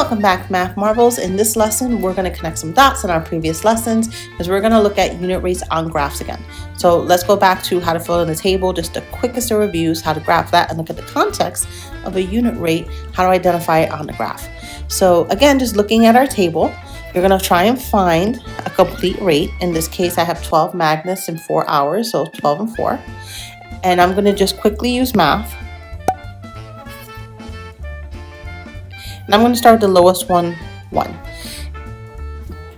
Welcome back, Math Marvels. In this lesson, we're going to connect some dots in our previous lessons because we're going to look at unit rates on graphs again. So let's go back to how to fill in the table, just the quickest of reviews, how to graph that, and look at the context of a unit rate, how to identify it on the graph. So again, just looking at our table, you're going to try and find a complete rate. In this case, I have 12 magnets in 4 hours, so 12 and 4. And I'm going to just quickly use math. And I'm going to start with the lowest one, 1.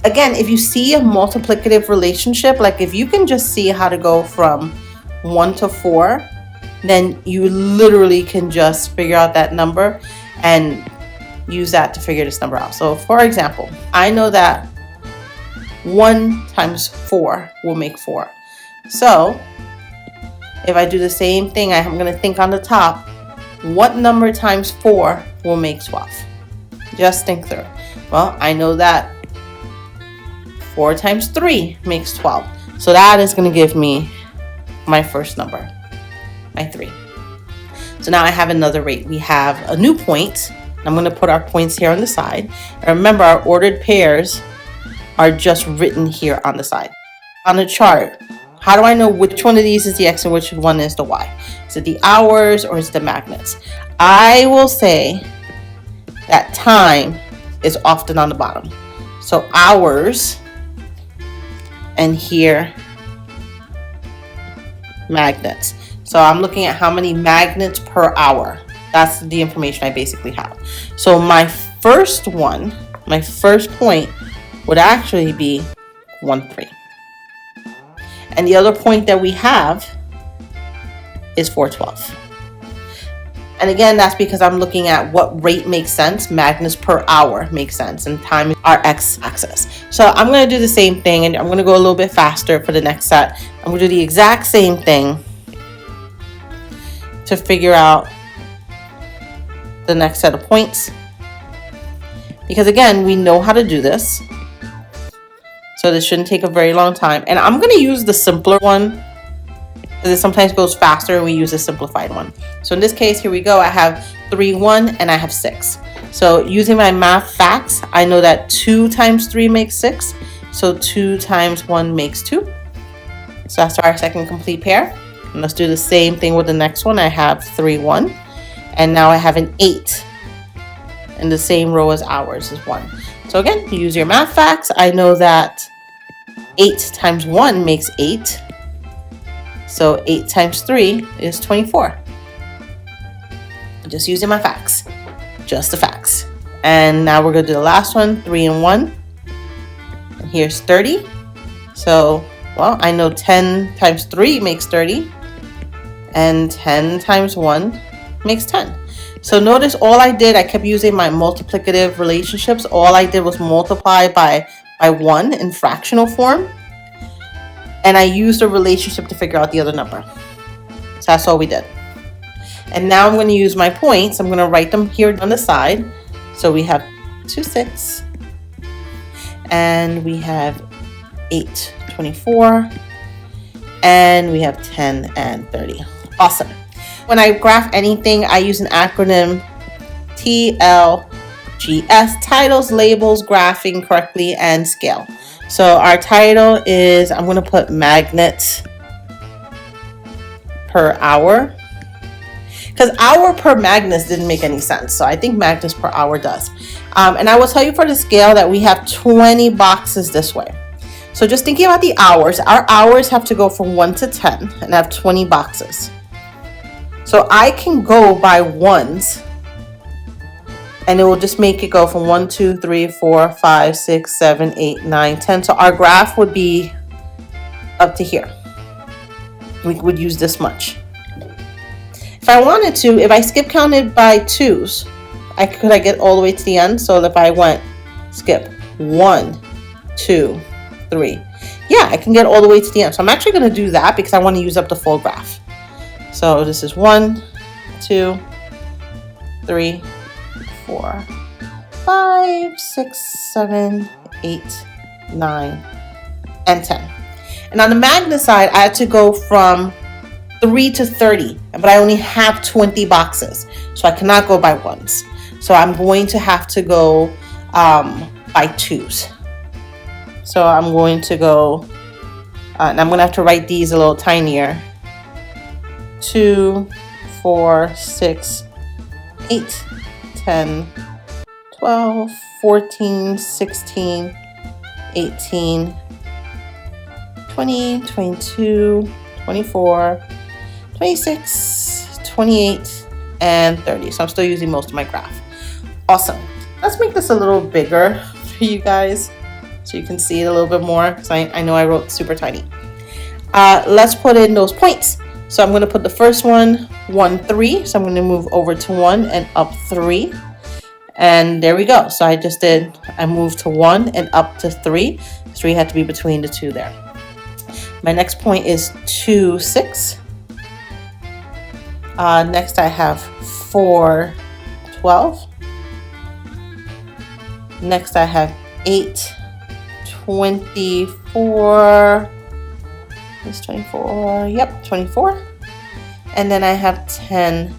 Again, if you see a multiplicative relationship, like if you can just see how to go from 1 to 4, then you literally can just figure out that number and use that to figure this number out. So for example, I know that 1 times 4 will make 4. So if I do the same thing, I'm going to think on the top, what number times 4 will make 12? Just think through. Well, I know that 4 times 3 makes 12. So that is going to give me my first number, my 3. So now I have another rate. We have a new point. I'm going to put our points here on the side. And remember, our ordered pairs are just written here on the side. On the chart, how do I know which one of these is the X and which one is the Y? Is it the hours or is it the magnets? I will say that time is often on the bottom. So hours, and here, magnets. So I'm looking at how many magnets per hour. That's the information I basically have. So my first one, my first point would actually be 1, 3. And the other point that we have is 4, 12. And again, that's because I'm looking at what rate makes sense. Magnets per hour makes sense, and time is our x-axis. So I'm going to do the same thing, and I'm going to go a little bit faster for the next set. I'm going to do the exact same thing to figure out the next set of points. Because again, we know how to do this. So this shouldn't take a very long time. And I'm going to use the simpler one, because it sometimes goes faster and we use a simplified one. So in this case, here we go. I have 3, 1, and I have 6. So using my math facts, I know that 2 times 3 makes 6. So 2 times 1 makes 2. So that's our second complete pair. And let's do the same thing with the next one. I have 3, 1. And now I have an 8 in the same row as hours is 1. So again, you use your math facts. I know that 8 times 1 makes 8. So 8 times 3 is 24. Just using my facts. Just the facts. And now we're going to do the last one, 3 and 1. And here's 30. So, well, I know 10 times 3 makes 30. And 10 times 1 makes 10. So notice all I did, I kept using my multiplicative relationships. All I did was multiply by 1 in fractional form. And I used a relationship to figure out the other number. So that's all we did. And now I'm going to use my points. I'm going to write them here on the side. So we have 2, 6. And we have 8, 24. And we have 10 and 30. Awesome. When I graph anything, I use an acronym TLGS, titles, labels, graphing correctly, and scale. So our title is, I'm going to put magnets per hour. Because hour per magnets didn't make any sense. So I think magnets per hour does. And I will tell you for the scale that we have 20 boxes this way. So just thinking about the hours, our hours have to go from 1 to 10 and have 20 boxes. So I can go by ones. And it will just make it go from 1, 2, 3, 4, 5, 6, 7, 8, 9, 10. So our graph would be up to here. We would use this much. If I wanted to, if I skip counted by 2s, could I get all the way to the end? So if I went skip 1, 2, 3. Yeah, I can get all the way to the end. So I'm actually going to do that because I want to use up the full graph. So this is 1, 2, 3, 4, 5, 6, 7, 8, 9, and 10. And on the magnet side, I had to go from 3 to 30, but I only have 20 boxes, so I cannot go by ones. So I'm going to have to go by twos. So I'm going to go, and I'm going to have to write these a little tinier. 2, 4, 6, 8, 10, 12, 14, 16, 18, 20, 22, 24, 26, 28, and 30. So I'm still using most of my graph. Awesome. Let's make this a little bigger for you guys so you can see it a little bit more, because I know I wrote super tiny. Let's put in those points. So I'm going to put the first one, 1, 3. So I'm going to move over to 1 and up 3. And there we go. So I moved to 1 and up to 3. 3 had to be between the 2 there. My next point is 2, 6. Next I have 4, 12. Next I have 8, 24. It's 24. Yep, 24. And then I have 10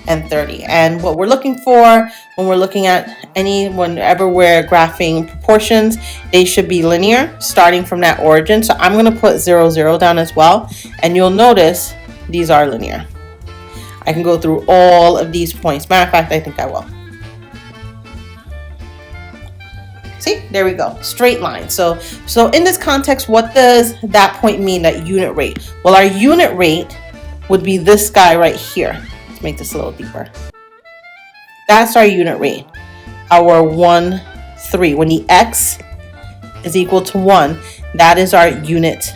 and 30. And what we're looking for when we're looking at whenever we're graphing proportions, they should be linear starting from that origin. So I'm going to put 0, 0 down as well. And you'll notice these are linear. I can go through all of these points. Matter of fact, I think I will. See, there we go, straight line. So in this context, what does that point mean, that unit rate? Well, our unit rate would be this guy right here. Let's make this a little deeper. That's our unit rate, our 1, 3. When the x is equal to 1, that is our unit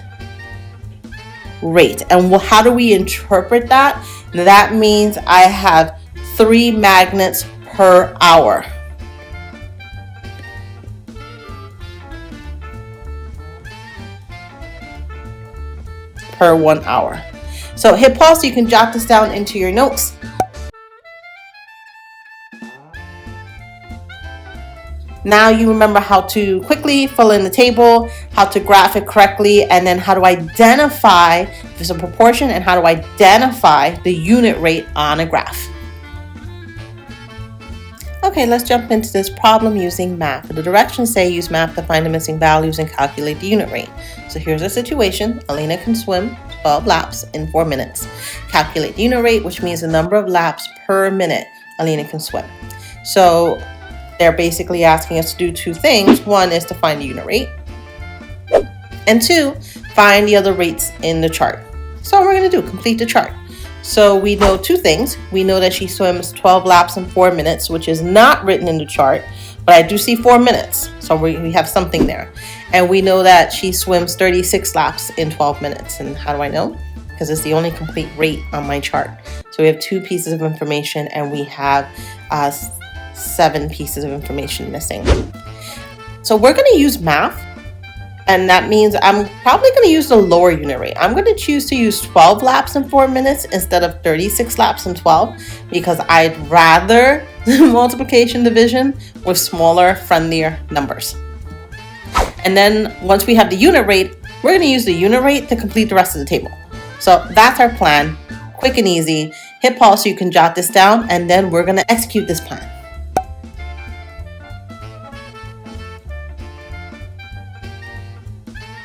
rate. And how do we interpret that? That means I have 3 magnets per hour. Per 1 hour. So hit pause so you can jot this down into your notes. Now you remember how to quickly fill in the table, how to graph it correctly, and then how to identify if it's a proportion and how to identify the unit rate on a graph. Okay, let's jump into this problem using math. The directions say use math to find the missing values and calculate the unit rate. So here's a situation. Alina can swim 12 laps in 4 minutes. Calculate the unit rate, which means the number of laps per minute Alina can swim. So they're basically asking us to do 2 things. One is to find the unit rate, and 2, find the other rates in the chart. So what we're going to do, complete the chart. So we know 2 things. We know that she swims 12 laps in 4 minutes, which is not written in the chart, but I do see 4 minutes. So we have something there. And we know that she swims 36 laps in 12 minutes. And how do I know? Because it's the only complete rate on my chart. So we have 2 pieces of information and we have 7 pieces of information missing. So we're going to use math. And that means I'm probably going to use the lower unit rate. I'm going to choose to use 12 laps in 4 minutes instead of 36 laps in 12 because I'd rather multiplication division with smaller, friendlier numbers. And then once we have the unit rate, we're going to use the unit rate to complete the rest of the table. So that's our plan. Quick and easy. Hit pause so you can jot this down, and then we're going to execute this plan.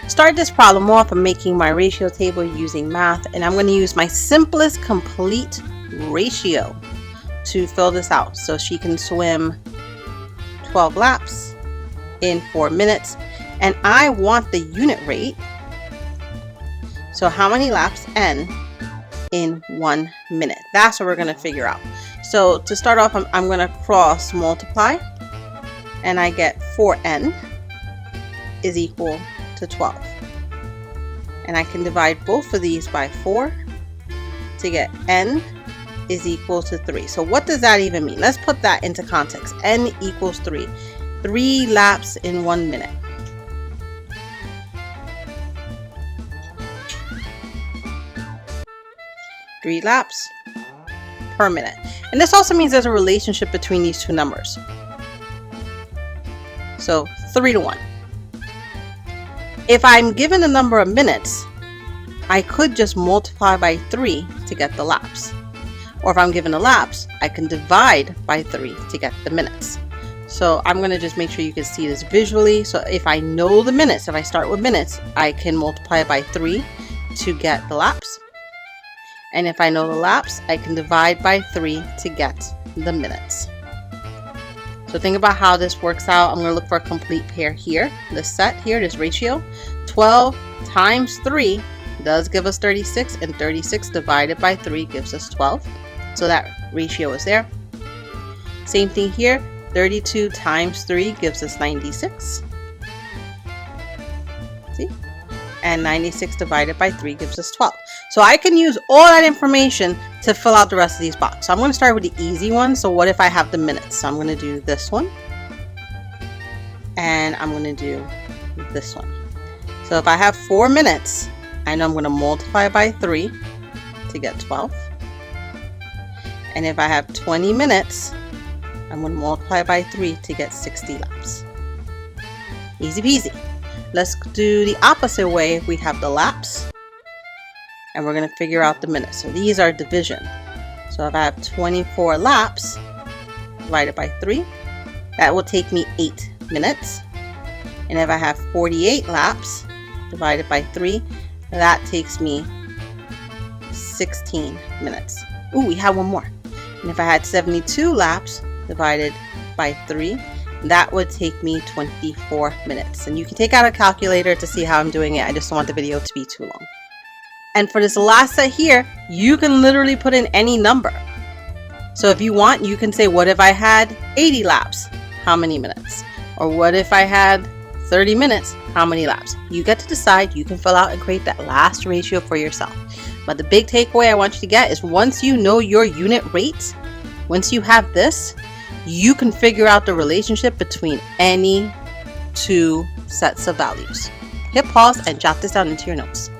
Start this problem off by making my ratio table using math, and I'm going to use my simplest complete ratio to fill this out. So she can swim 12 laps in 4 minutes, and I want the unit rate. So how many laps n in 1 minute? That's what we're going to figure out. So to start off, I'm going to cross multiply, and I get 4n is equal to 12. And I can divide both of these by 4 to get n is equal to 3. So what does that even mean? Let's put that into context. N equals 3. 3 laps in 1 minute. Three laps per minute. And this also means there's a relationship between these 2 numbers. So 3 to 1. If I'm given a number of minutes, I could just multiply by 3 to get the laps. Or if I'm given a lapse, I can divide by 3 to get the minutes. So I'm going to just make sure you can see this visually. So if I know the minutes, if I start with minutes, I can multiply by 3 to get the lapse. And if I know the lapse, I can divide by 3 to get the minutes. So think about how this works out. I'm going to look for a complete pair here. This set here, this ratio, 12 times 3 does give us 36, and 36 divided by 3 gives us 12. So that ratio is there. Same thing here, 32 times 3 gives us 96. See? And 96 divided by 3 gives us 12. So I can use all that information to fill out the rest of these boxes. So I'm going to start with the easy one. So what if I have the minutes? So I'm going to do this one. And I'm going to do this one. So if I have 4 minutes, I know I'm going to multiply by 3 to get 12. And if I have 20 minutes, I'm going to multiply by 3 to get 60 laps. Easy peasy. Let's do the opposite way. We have the laps, and we're going to figure out the minutes. So these are division. So if I have 24 laps divided by 3, that will take me 8 minutes. And if I have 48 laps divided by 3, that takes me 16 minutes. Ooh, we have one more. And if I had 72 laps divided by 3, that would take me 24 minutes. And you can take out a calculator to see how I'm doing it. I just don't want the video to be too long. And for this last set here, you can literally put in any number. So if you want, you can say, what if I had 80 laps? How many minutes? Or what if I had 30 minutes? How many laps? You get to decide. You can fill out and create that last ratio for yourself. But the big takeaway I want you to get is once you know your unit rates, once you have this, you can figure out the relationship between any two sets of values. Hit pause and jot this down into your notes.